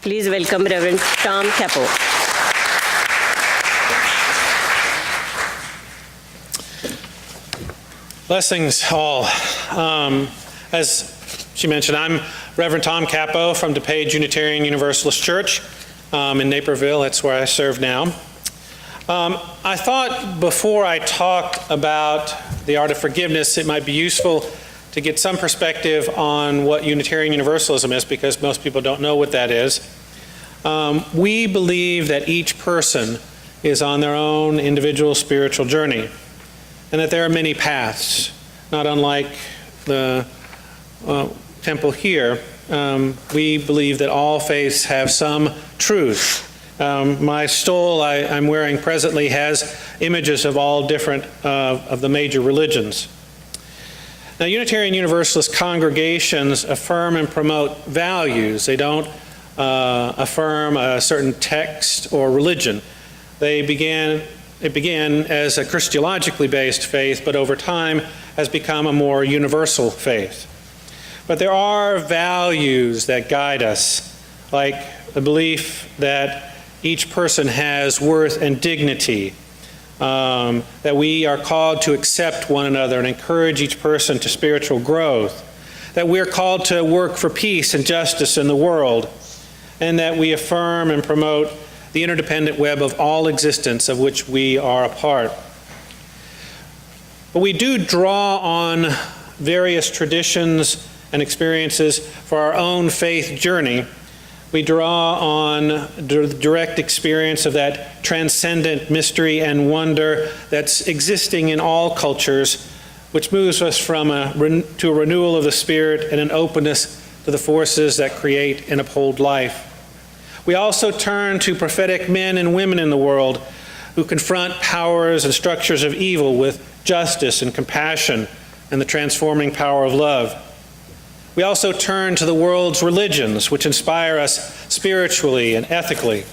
Please welcome Reverend Tom Capo. Blessings all. As she mentioned, I'm Reverend Tom Capo from DuPage Unitarian Universalist Church in Naperville. That's where I serve now. I thought before I talked about the art of forgiveness, it might be useful to get some perspective on what Unitarian Universalism is, because most people don't know what that is. We believe that each person is on their own individual spiritual journey, and that there are many paths, not unlike the temple here. We believe that all faiths have some truth. My stole I'm wearing presently has images of all different of the major religions. Now, Unitarian Universalist congregations affirm and promote values. They don't affirm a certain text or religion. It began as a Christologically based faith, but over time has become a more universal faith. But there are values that guide us, like the belief that each person has worth and dignity, that we are called to accept one another and encourage each person to spiritual growth, that we're called to work for peace and justice in the world, and that we affirm and promote the interdependent web of all existence of which we are a part. But we do draw on various traditions and experiences for our own faith journey. We draw on the direct experience of that transcendent mystery and wonder that's existing in all cultures, which moves us from to a renewal of the spirit and an openness to the forces that create and uphold life. We also turn to prophetic men and women in the world who confront powers and structures of evil with justice and compassion and the transforming power of love. We also turn to the world's religions, which inspire us spiritually and ethically.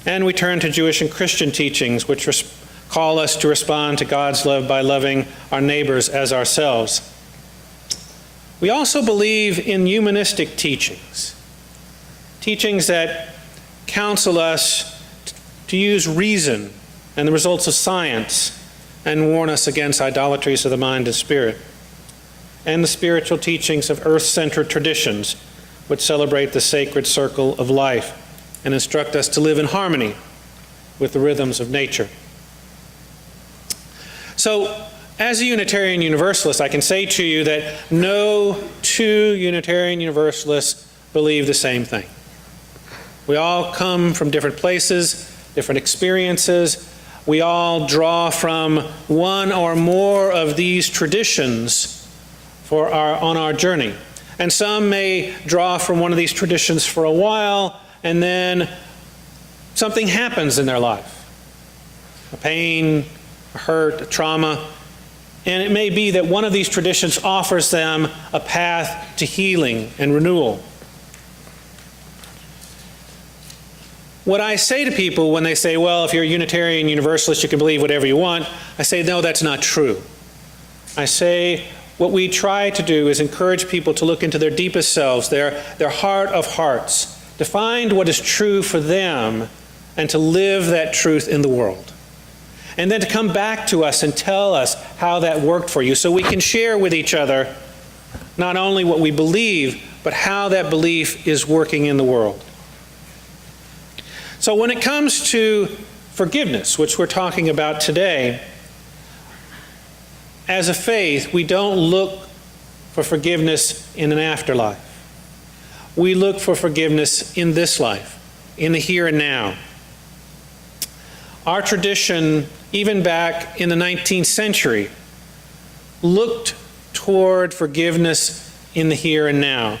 And we turn to Jewish and Christian teachings, which call us to respond to God's love by loving our neighbors as ourselves. We also believe in humanistic teachings, teachings that counsel us to use reason and the results of science and warn us against idolatries of the mind and spirit, and the spiritual teachings of earth-centered traditions which celebrate the sacred circle of life and instruct us to live in harmony with the rhythms of nature. So, as a Unitarian Universalist, I can say to you that no two Unitarian Universalists believe the same thing. We all come from different places, different experiences. We all draw from one or more of these traditions on our journey. And some may draw from one of these traditions for a while, and then something happens in their life. A pain, a hurt, a trauma. And it may be that one of these traditions offers them a path to healing and renewal. What I say to people when they say, well, if you're a Unitarian Universalist, you can believe whatever you want, I say, no, that's not true. I say, what we try to do is encourage people to look into their deepest selves, their heart of hearts, to find what is true for them and to live that truth in the world. And then to come back to us and tell us how that worked for you, so we can share with each other not only what we believe, but how that belief is working in the world. So when it comes to forgiveness, which we're talking about today, as a faith, we don't look for forgiveness in an afterlife. We look for forgiveness in this life, in the here and now. Our tradition, even back in the 19th century, looked toward forgiveness in the here and now.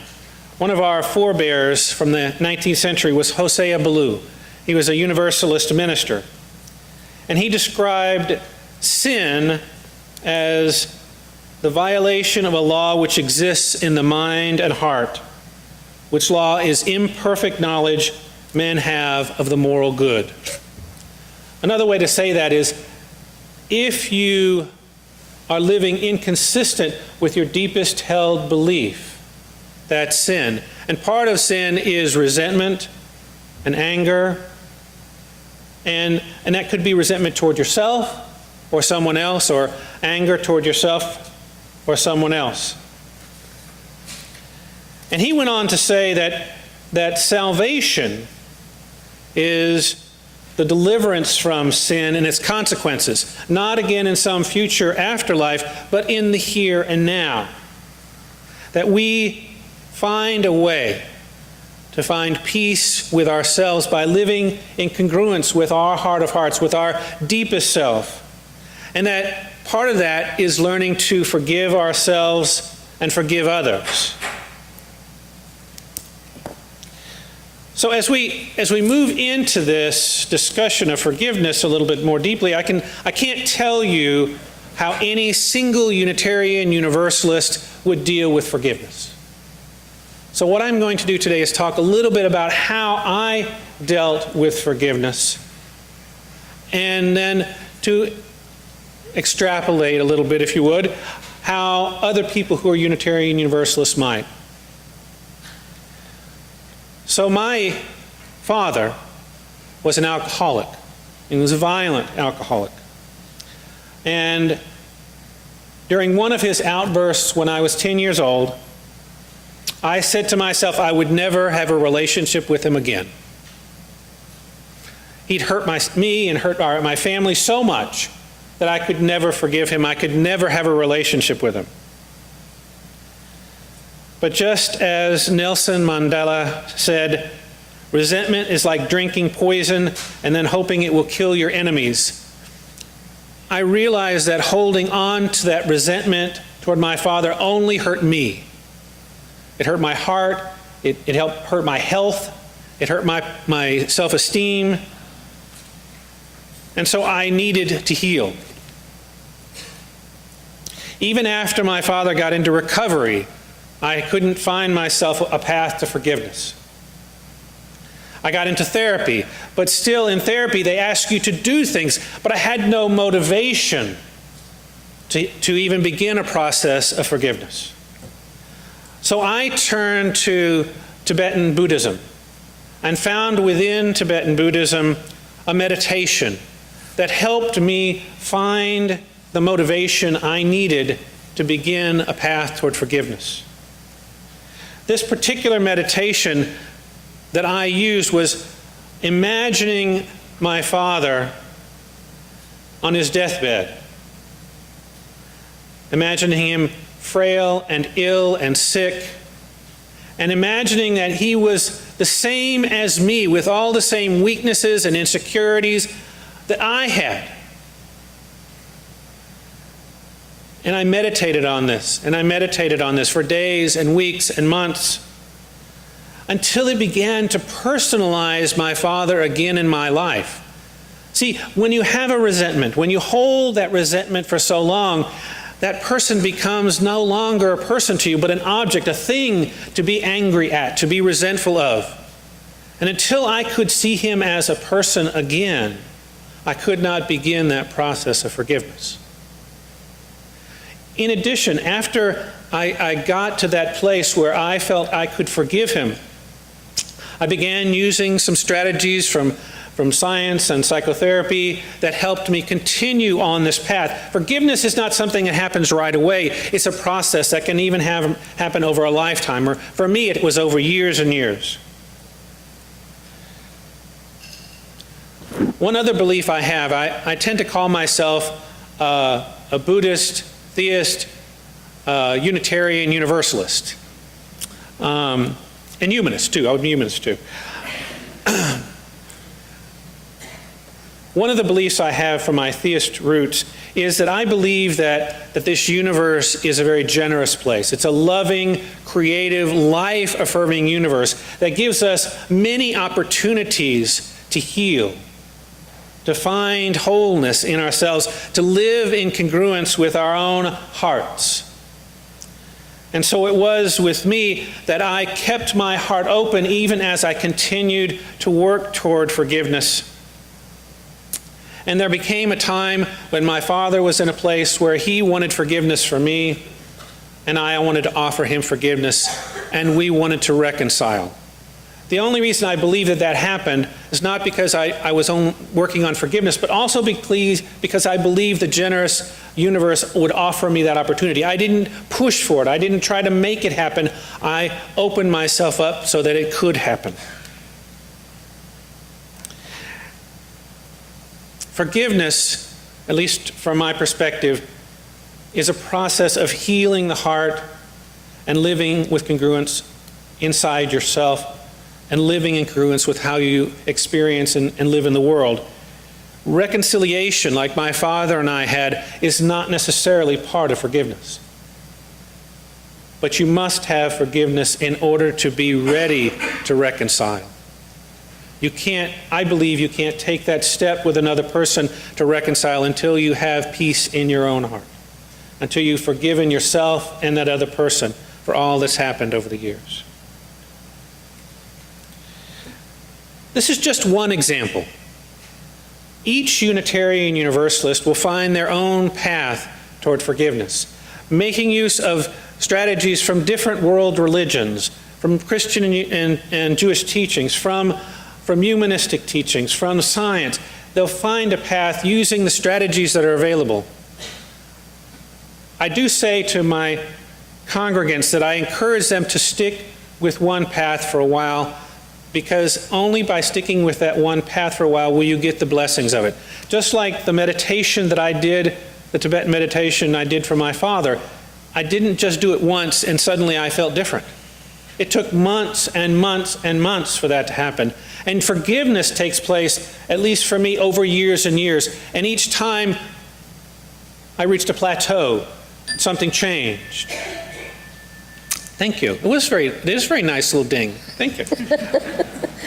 One of our forebears from the 19th century was Hosea Ballou. He was a Universalist minister. And he described sin as the violation of a law which exists in the mind and heart, which law is imperfect knowledge men have of the moral good. Another way to say that is, if you are living inconsistent with your deepest held belief, That's sin. And part of sin is resentment and anger. And that could be resentment toward yourself or someone else, or anger toward yourself or someone else. And he went on to say that salvation is the deliverance from sin and its consequences, not again in some future afterlife, but in the here and now. That we find a way to find peace with ourselves by living in congruence with our heart of hearts, with our deepest self. And that part of that is learning to forgive ourselves and forgive others. So as we move into this discussion of forgiveness a little bit more deeply, I can't tell you how any single Unitarian Universalist would deal with forgiveness. So what I'm going to do today is talk a little bit about how I dealt with forgiveness, and then to extrapolate a little bit, if you would, how other people who are Unitarian Universalists might. So my father was an alcoholic. He was a violent alcoholic. And during one of his outbursts when I was 10 years old, I said to myself I would never have a relationship with him again. He'd hurt me and hurt my family so much that I could never forgive him. I could never have a relationship with him. But just as Nelson Mandela said, resentment is like drinking poison and then hoping it will kill your enemies. I realized that holding on to that resentment toward my father only hurt me. It hurt my heart, it helped hurt my health, it hurt my self-esteem. And so I needed to heal. Even after my father got into recovery, I couldn't find myself a path to forgiveness. I got into therapy, but still in therapy they ask you to do things, but I had no motivation to even begin a process of forgiveness. So I turned to Tibetan Buddhism and found within Tibetan Buddhism a meditation that helped me find the motivation I needed to begin a path toward forgiveness. This particular meditation that I used was imagining my father on his deathbed, imagining him frail and ill and sick, and imagining that he was the same as me with all the same weaknesses and insecurities that I had. And I meditated on this, and I meditated on this for days and weeks and months until it began to personalize my father again in my life. See, when you have a resentment, when you hold that resentment for so long, that person becomes no longer a person to you, but an object, a thing to be angry at, to be resentful of. And until I could see him as a person again, I could not begin that process of forgiveness. In addition, after I got to that place where I felt I could forgive him, I began using some strategies from science and psychotherapy that helped me continue on this path. Forgiveness is not something that happens right away. It's a process that can even happen over a lifetime. Or for me, it was over years and years. One other belief I have, I tend to call myself a Buddhist, theist, Unitarian Universalist, and humanist too. I would be humanist too. One of the beliefs I have from my theist roots is that I believe that this universe is a very generous place. It's a loving, creative, life-affirming universe that gives us many opportunities to heal, to find wholeness in ourselves, to live in congruence with our own hearts. And so it was with me that I kept my heart open even as I continued to work toward forgiveness. And there became a time when my father was in a place where he wanted forgiveness for me, and I wanted to offer him forgiveness and we wanted to reconcile. The only reason I believe that that happened is not because I was working on forgiveness, but also because I believe the generous universe would offer me that opportunity. I didn't push for it. I didn't try to make it happen. I opened myself up so that it could happen. Forgiveness, at least from my perspective, is a process of healing the heart and living with congruence inside yourself and living in congruence with how you experience and live in the world. Reconciliation, like my father and I had, is not necessarily part of forgiveness. But you must have forgiveness in order to be ready to reconcile. I believe you can't take that step with another person to reconcile until you have peace in your own heart, until you've forgiven yourself and that other person for all that's happened over the years. This is just one example. Each Unitarian Universalist will find their own path toward forgiveness, making use of strategies from different world religions, from Christian and Jewish teachings, from humanistic teachings, from science. They'll find a path using the strategies that are available. I do say to my congregants that I encourage them to stick with one path for a while, because only by sticking with that one path for a while will you get the blessings of it. Just like the meditation that I did, the Tibetan meditation I did for my father, I didn't just do it once and suddenly I felt different. It took months and months and months for that to happen. And forgiveness takes place, at least for me, over years and years. And each time I reached a plateau, something changed. Thank you. It is a very nice little ding. Thank you.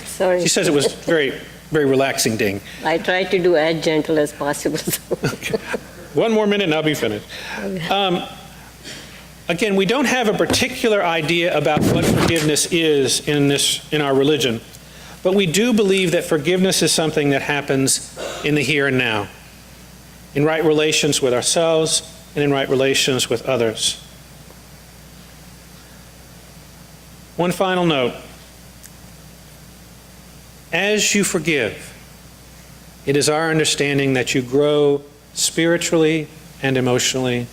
Sorry. She says it was very, very relaxing ding. I try to do as gentle as possible. Okay. One more minute and I'll be finished. Again, we don't have a particular idea about what forgiveness is in our religion, but we do believe that forgiveness is something that happens in the here and now, in right relations with ourselves and in right relations with others. One final note. As you forgive, it is our understanding that you grow spiritually and emotionally,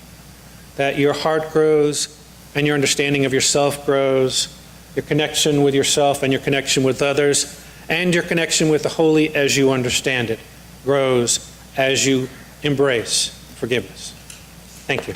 that your heart grows and your understanding of yourself grows, your connection with yourself and your connection with others, and your connection with the holy as you understand it grows as you embrace forgiveness. Thank you.